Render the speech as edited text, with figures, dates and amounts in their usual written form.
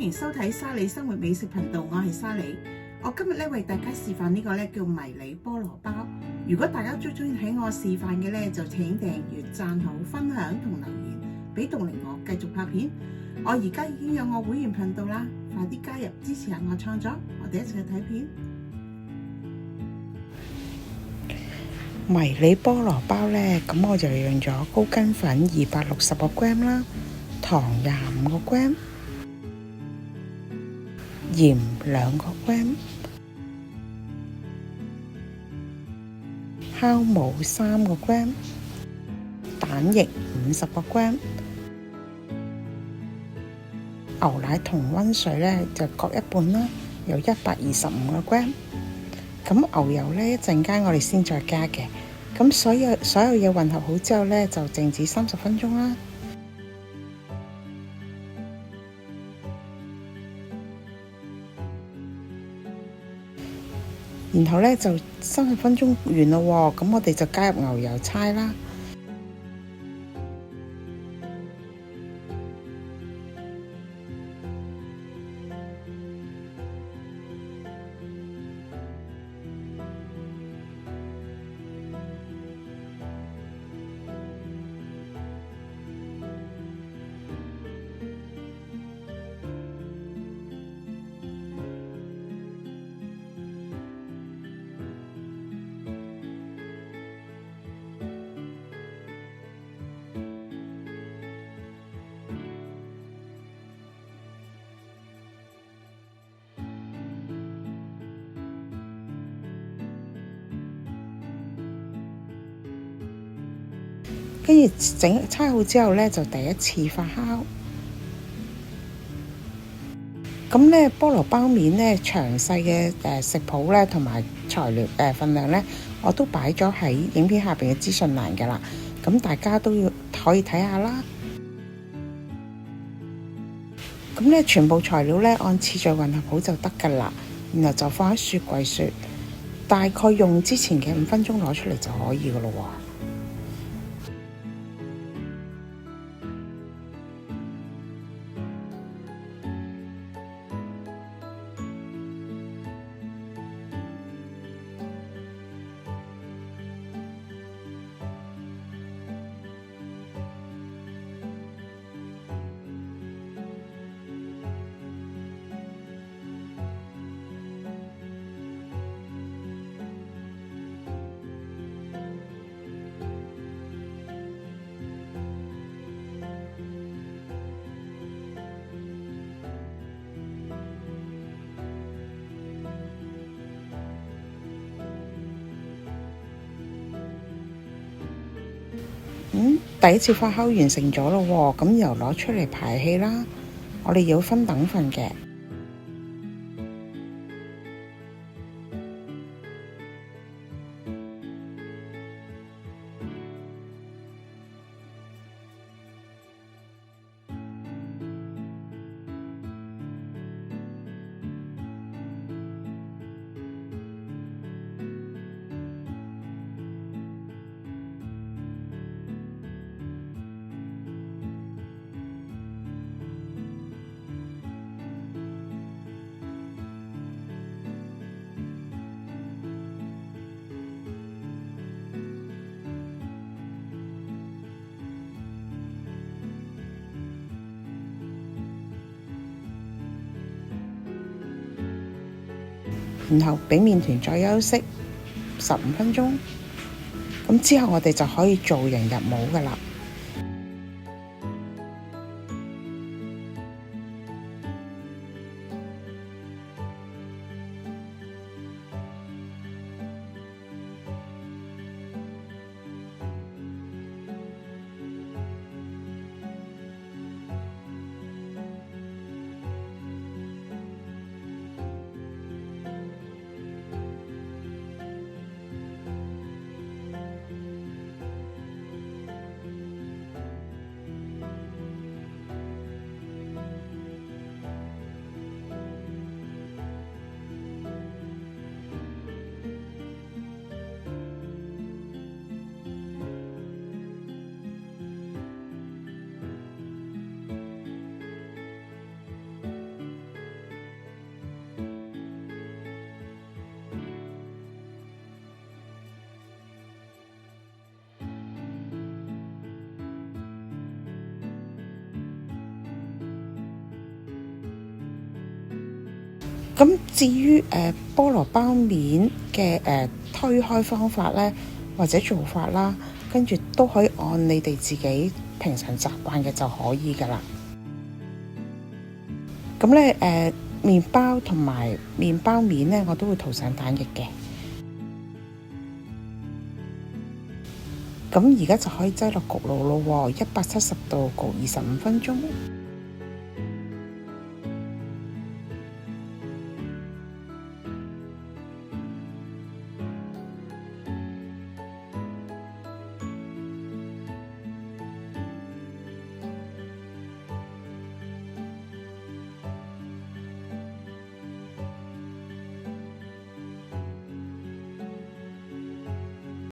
迎收睇沙梨生活美食頻道，我係沙梨。我今日咧為大家示範呢個咧叫迷你菠蘿包。如果大家最中意睇我示範嘅咧，就請訂閱、讚好、分享同留言，俾動力我繼續拍片。我而家已經有我會員頻道啦，快啲加入支持下我創作，我哋一齊去睇片。迷你菠蘿包咧，咁我就用咗高筋粉260個 gram 啦，糖25個 gram。鹽2個 gram， 酵母3個 gram， 蛋液50個 gram， 牛奶同溫水咧就各一半啦，有125個 gram。咁牛油咧一陣間我哋先再加嘅。咁所有嘢混合好之後咧，就靜止30分鐘啦。然後咧就30分鐘完啦喎，咁我哋就加入牛油差啦。跟住猜好之後咧，就第一次發酵。咁咧菠蘿包面咧詳細嘅食譜咧同埋材料份量咧，我都擺咗喺影片下邊嘅資訊欄㗎啦。咁大家都可以睇下啦。咁咧全部材料咧按次序混合好就得㗎啦，然後就放喺雪櫃雪，大概用之前嘅5分鐘攞出嚟就可以㗎咯喎。第一次發酵完成咗咯喎，咁又攞出嚟排氣啦。我哋要分等份嘅。然後俾麵團再休息15分鐘，咁之後我哋就可以做人入模㗎啦。咁至於菠蘿包面嘅推開方法呢，或者做法啦，跟住都可以按你哋自己平常習慣嘅就可以㗎啦。咁咧麵包同埋麵包面呢，我都會塗上蛋液嘅。咁而家就可以擠落焗爐咯喎，170度焗25分鐘。